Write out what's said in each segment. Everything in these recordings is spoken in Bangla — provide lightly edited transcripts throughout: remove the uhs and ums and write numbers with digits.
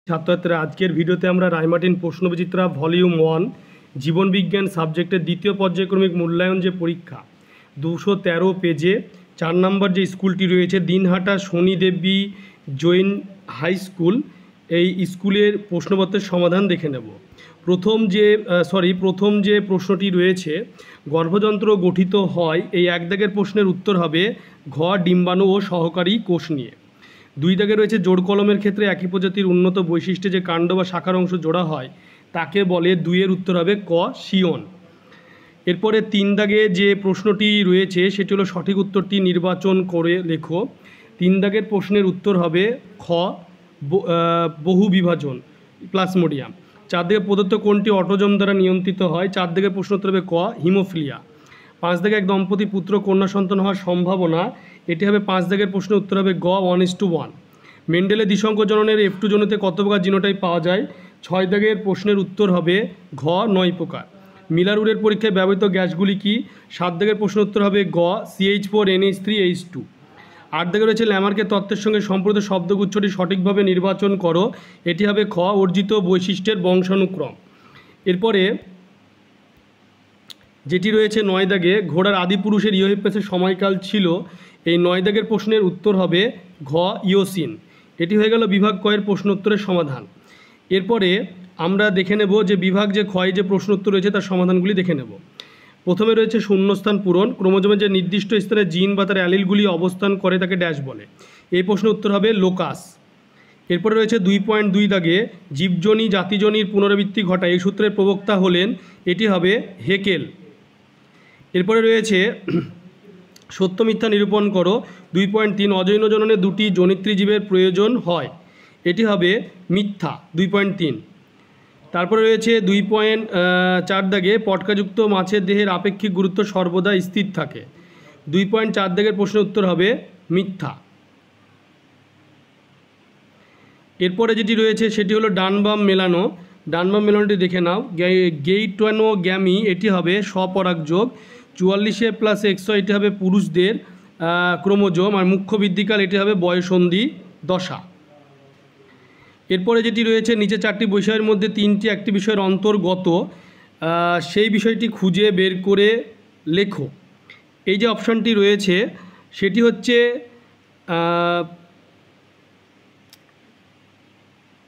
ছাত্রছাত্রীরা আজকের ভিডিওতে আমরা রায়মার্টিন প্রশ্নবিচিত্রা ভলিউম 1 জীবনবিজ্ঞান সাবজেক্টের দ্বিতীয় পর্যায়ক্রমিক মূল্যায়ন যে পরীক্ষা 213 পেজে 4 নম্বর যে স্কুলটি রয়েছে দিনহাটা শনি দেবী জৈন হাই স্কুল, এই স্কুলের প্রশ্নপত্রের সমাধান দেখে নেব। প্রথম যে প্রশ্নটি রয়েছে, গর্ভযন্ত্র গঠিত হয়, এই এক দাগের প্রশ্নের উত্তর হবে ঘ ডিম্বাণু ও সহকারী কোষ নিয়ে। 2 দাগে রয়েছে জোড় কলমের ক্ষেত্রে একই প্রজাতির উন্নত বৈশিষ্ট্যে যে কাণ্ড বা শাখার অংশ জোড়া হয় তাকে বলে। 2 এর উত্তর হবে ক শিয়ন। এরপরে 3 দাগে যে প্রশ্নটি রয়েছে সেটি হলো সঠিক উত্তরটি নির্বাচন করে লেখো। 3 দাগের প্রশ্নের উত্তর হবে খ বহু বিভাজন প্লাজমোডিয়াম। 4 দাগে প্রদত্ত কোনটি অটোজম দ্বারা নিয়ন্ত্রিত হয়? 4 দাগের প্রশ্ন উত্তর হবে ক হিমোফিলিয়া। 5 দাগে এক দম্পতি পুত্র কন্যা সন্তান হওয়ার সম্ভাবনা, এটি হবে 5 দাগের প্রশ্নের উত্তর হবে গ 1:1। মেন্ডেলের দ্বিসংখ্য জননের F2 জনিতে কত প্রকার জিনোটাইপ পাওয়া যায়? 6 দাগের প্রশ্নের উত্তর হবে ঘ 9 প্রকার। মিলার-উডের পরীক্ষায় ব্যবহৃত গ্যাসগুলি কি? 7 দাগের প্রশ্নের উত্তর হবে গ CH4NH3H2। 8 দাগে রয়েছে ল্যামার্কের তত্ত্বের সঙ্গে সম্পর্কিত শব্দগুচ্ছটি সঠিকভাবে নির্বাচন করো, এটি হবে খ অর্জিত বৈশিষ্ট্যের বংশানুক্রম। এরপরে যেটি রয়েছে 9 দাগে ঘোড়ার আদিপুরুষের ইওহিপ্পাসের সময়কাল ছিল, এই 9 দাগের প্রশ্নের উত্তর হবে ঘ ইওসিন। এটি হয়ে গেল বিভাগ কয়ের প্রশ্ন উত্তরের সমাধান। এরপরে আমরা দেখে নেব যে বিভাগ যে ক্ষয় যে প্রশ্ন উত্তর রয়েছে তার সমাধানগুলি দেখে নেব। প্রথমে রয়েছে শূন্যস্থান পূরণ। ক্রোমোজোমের যে নির্দিষ্ট স্থানে জিন বা তার অ্যালিলগুলি অবস্থান করে তাকে ড্যাশ বলে, এই প্রশ্নের উত্তর হবে লোকাস। এরপরে রয়েছে 2.2 দাগে জীবজনী জাতিজনীর পুনরাবৃত্তি ঘটায়, এই সূত্রের প্রবক্তা হলেন, এটি হবে হেকেল। এরপরে রয়েছে সত্য মিথ্যা নিরূপণ করো। 2.3 অজৈন জননে 2টি জনিত্রী জীবের প্রয়োজন হয়, এটি হবে মিথ্যা 2.3। তারপরে রয়েছে 2.4 দাগে পটকাযুক্ত মাছের দেহের আপেক্ষিক গুরুত্ব সর্বদা স্থির থাকে, 2.4 দাগের প্রশ্নের উত্তর হবে মিথ্যা। এরপরে যেটি রয়েছে সেটি হলো ডানবাম মেলানো। ডানবাম মেলানোটি দেখে নাও। গেইটোনোগ্যামি এটি হবে স্বপরাগযোগ। 44A+XY এটি হবে পুরুষদের ক্রোমোজোম, আর মুখ্য বৃদ্ধিকাল এটি হবে বয়সন্ধি দশা। এরপরে যেটি রয়েছে নিচে 4টি বিষয়ের মধ্যে 3টি একটি বিষয়ের অন্তর্গত, সেই বিষয়টি খুঁজে বের করে লেখো। এই যে অপশানটি রয়েছে সেটি হচ্ছে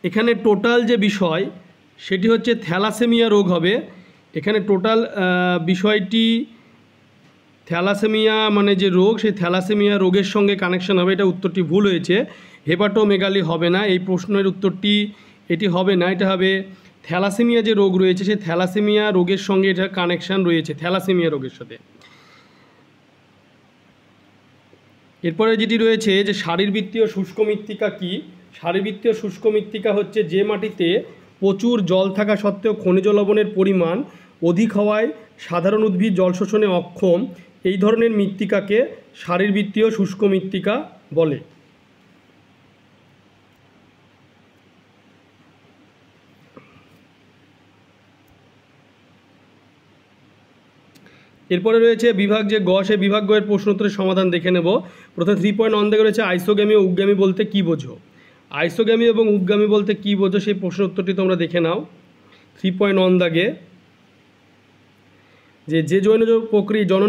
এখানে টোটাল যে বিষয় সেটি হচ্ছে থ্যালাসেমিয়া রোগ হবে। এখানে টোটাল বিষয়টি থ্যালাসেমিয়া মানে যে রোগ, সেই থ্যালাসেমিয়া রোগের সঙ্গে কানেকশন হবে, এটা উত্তরটি ভুল হয়েছে। হেপাটোমেগালি হবে না, এই প্রশ্নের উত্তরটি এটি হবে না, এটা হবে থ্যালাসেমিয়া যে রোগ রয়েছে সেই থ্যালাসেমিয়া রোগের সঙ্গে এটা কানেকশান রয়েছে, থ্যালাসেমিয়া রোগের সাথে। এরপরে যেটি রয়েছে যে শারীরবৃত্তীয় শুষ্ক মৃত্তিকা কি? শারীরবৃত্তীয় শুষ্ক মৃত্তিকা হচ্ছে যে মাটিতে প্রচুর জল থাকা সত্ত্বেও খনিজ লবণের পরিমাণ অধিক হওয়ায় সাধারণ উদ্ভিদ জল শোষণে অক্ষম, এই ধরনের মৃত্তিকাকে শারীরবৃত্তীয় শুষ্ক মৃত্তিকা বলে। এরপরে রয়েছে বিভাগ যে গ, সেই বিভাগ গয়ের প্রশ্ন উত্তরের সমাধান দেখে নেব। প্রথমে 3.1 দাগে রয়েছে আইসোগ্যামি ও উগ্যামি বলতে কী বোঝো? আইসোগ্যামি এবং উগ্যামি বলতে কী বোঝো সেই প্রশ্ন উত্তরটি তোমরা দেখে নাও। 3.1 দাগে যে জনন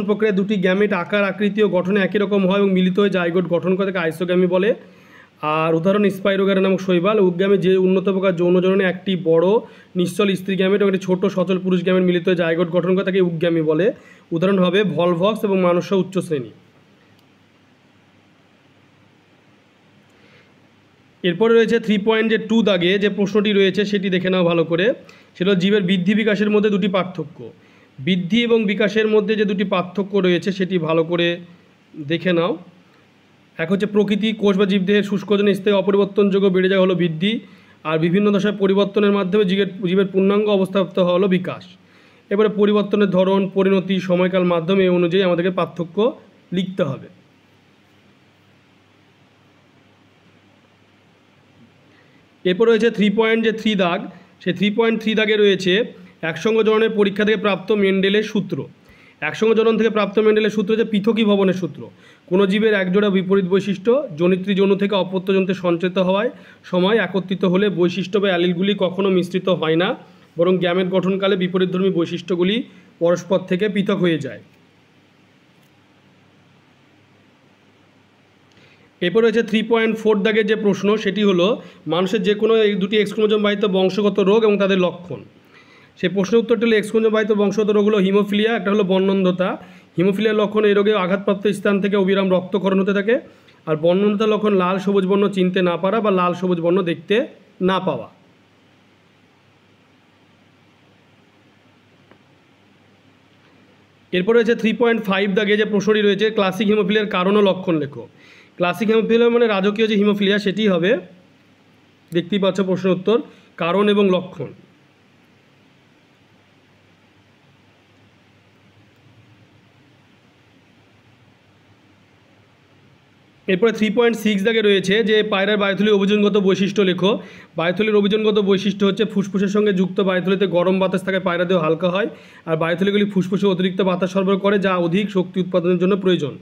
প্রক্রিয়া 2টি গ্যামেট আকার আকৃতি ও গঠনে একই রকম হয় এবং মিলিত হয়ে জাইগোট গঠন করে তাকে আইসোগ্যামি বলে। আর উদাহরণ স্পাইরোগ্যারা নামক শৈবাল। উগ্যামি যে উন্নত প্রকার যৌন জননে একটি বড় নিশ্চল স্ত্রী গ্যামেট এবং একটি ছোট সচল পুরুষ গ্যামেট মিলিত হয়ে জাইগোট গঠন করে তাকে উগ্যামি বলে। উদাহরণ হবে ভলভক্স এবং মানুষ্য উচ্চ শ্রেণী। এরপরে রয়েছে 3.2 দাগে যে প্রশ্নটি রয়েছে সেটি দেখে নাও ভালো করে। সেটা জীবের বৃদ্ধি বিকাশের মধ্যে 2টি পার্থক্য। বৃদ্ধি এবং বিকাশের মধ্যে যে 2টি পার্থক্য রয়েছে সেটি ভালো করে দেখে নাও। এক হচ্ছে প্রকৃতি, কোষ বা জীবদেহের শুষ্কজনে স্থায়ী অপরিবর্তনযোগ্য বেড়ে যাওয়া হলো বৃদ্ধি, আর বিভিন্ন দশায় পরিবর্তনের মাধ্যমে জীবের পূর্ণাঙ্গ অবস্থাপ্ত হওয়া হলো বিকাশ। এবারে পরিবর্তনের ধরন, পরিণতি, সময়কাল, মাধ্যমে এই অনুযায়ী আমাদেরকে পার্থক্য লিখতে হবে। এরপর রয়েছে 3.3 দাগ। সেই 3.3 দাগে রয়েছে একসঙ্গ জননের পরীক্ষা থেকে প্রাপ্ত মেন্ডেলের সূত্র। একসঙ্গে জনন থেকে প্রাপ্ত মেন্ডেলের সূত্র হচ্ছে পৃথকী ভবনের সূত্র। কোনো জীবের একজোড়া বিপরীত বৈশিষ্ট্য জনিত্রী যৌন থেকে অপত্য যন্ত্রে সঞ্চিত হওয়ায় সময় একত্রিত হলে বৈশিষ্ট্য বা অ্যালিলগুলি কখনো মিশ্রিত হয় না, বরং গ্যামেট গঠনকালে বিপরীতধর্মী বৈশিষ্ট্যগুলি পরস্পর থেকে পৃথক হয়ে যায়। এরপর রয়েছে 3.4 দাগের যে প্রশ্ন সেটি হলো মানুষের যে কোনো এই দুটি এক্স ক্রোমোজোম বাহিত বংশগত রোগ এবং তাদের লক্ষণ। সেই প্রশ্নের উত্তরটি হলো এক্স ক্রোমোজোম বাহিত বংশগত রোগ হলো হিমোফিলিয়া, একটা হলো বর্ণন্ধতা। হিমোফিলিয়ার লক্ষণ এই রোগে আঘাতপ্রাপ্ত স্থান থেকে অবিরাম রক্তক্ষরণ হতে থাকে, আর বর্ণন্ধতার লক্ষণ লাল সবুজ বর্ণ চিনতে না পারা বা লাল সবুজ বর্ণ দেখতে না পাওয়া। এরপর রয়েছে 3.5 দাগে যে প্রশ্নটি রয়েছে ক্লাসিক হিমোফিলিয়ার কারণ ও লক্ষণ লেখো। ক্লাসিক হিমোফিলিয়া মানে রাজকীয় যে হিমোফিলিয়া সেটি হবে, দেখতেই পাচ্ছ প্রশ্নের উত্তর, কারণ এবং লক্ষণ। এরপরে 3.6 দাগে রয়েছে যে পায়রার বায়ুথলির অভিযোজনগত বৈশিষ্ট্য লেখো। বায়ুথলির অভিযোজনগত বৈশিষ্ট্য হচ্ছে ফুসফুসের সঙ্গে যুক্ত বায়ুথলিতে গরম বাতাস থাকে, পায়রা দেহ হালকা হয়, আর বায়ুথলিগুলি ফুসফুসে অতিরিক্ত বাতাস সরবরাহ করে যা অধিক শক্তি উৎপাদনের জন্য প্রয়োজন।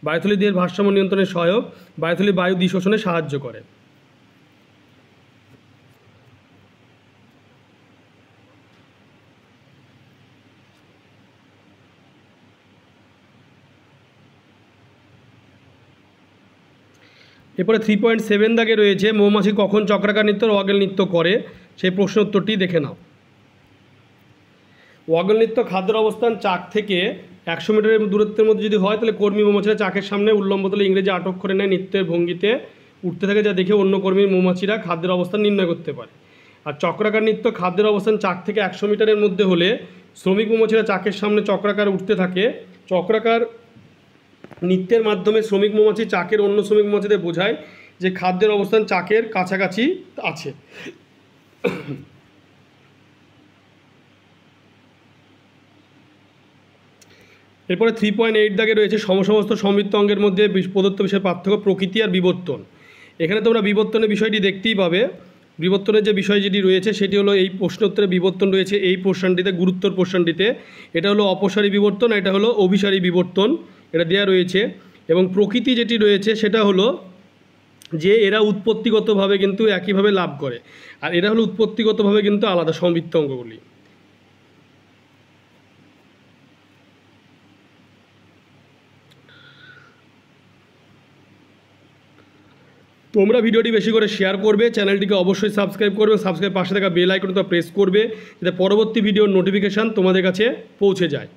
বায়ুথলি দেহের ভারসাম্য নিয়ন্ত্রণের সহায়ক, বায়ুথলি বায়ু দ্বিশোষণে সাহায্য করে। এরপরে 3.7 দাগে রয়েছে মৌমাছি কখন চক্রাকার নৃত্য ও ওয়াগল নৃত্য করে, সেই প্রশ্ন উত্তরটি দেখে নাও। ওয়াগল নৃত্য খাদ্যের অবস্থান চাক থেকে 100 মিটারের দূরত্বের মধ্যে যদি হয় তাহলে কর্মী মৌমাছিরা চাকের সামনে উল্লম্বতলে ইংরেজি আটক করে নেয়, নৃত্যের ভঙ্গিতে উঠতে থাকে, যা দেখে অন্য কর্মী মৌমাছিরা খাদ্যের অবস্থান নির্ণয় করতে পারে। আর চক্রাকার নৃত্য খাদ্যের অবস্থান চাক থেকে 100 মিটারের মধ্যে হলে শ্রমিক মৌমাছিরা চাকের সামনে চক্রাকার উঠতে থাকে। চক্রাকার নৃত্যের মাধ্যমে শ্রমিক মৌমাছি চাকের অন্য শ্রমিক মৌমাছিদের বোঝায় যে খাদ্যের অবস্থান চাকের কাছাকাছি আছে। এরপরে 3.8 দাগে রয়েছে সমস্ত সমৃদ্ধ অঙ্গের মধ্যে প্রদত্ত বিষয়ের পার্থক্য, প্রকৃতি আর বিবর্তন। এখানে তোমরা বিবর্তনের বিষয়টি দেখতেই পাবে। বিবর্তনের যে বিষয় যেটি রয়েছে সেটি হলো এই প্রশ্নোত্তরে বিবর্তন রয়েছে এই পোর্শনটিতে, গুরুত্বর পোর্শনটিতে। এটা হলো অপসারী বিবর্তন, এটা হলো অভিসারী বিবর্তন, এটা দেওয়া রয়েছে। এবং প্রকৃতি যেটি রয়েছে সেটা হলো যে এরা উৎপত্তিগতভাবে কিন্তু একইভাবে লাভ করে, আর এরা হলো উৎপত্তিগতভাবে কিন্তু আলাদা সমৃদ্ধ অঙ্গগুলি। তোমরা ভিডিওটি বেশি করে শেয়ার করবে, চ্যানেলটিকে অবশ্যই সাবস্ক্রাইব করবে, সাবস্ক্রাইব পাশে থাকা বেল আইকনটা প্রেস করবে যাতে পরবর্তী ভিডিওর নোটিফিকেশান তোমাদের কাছে পৌঁছে যায়।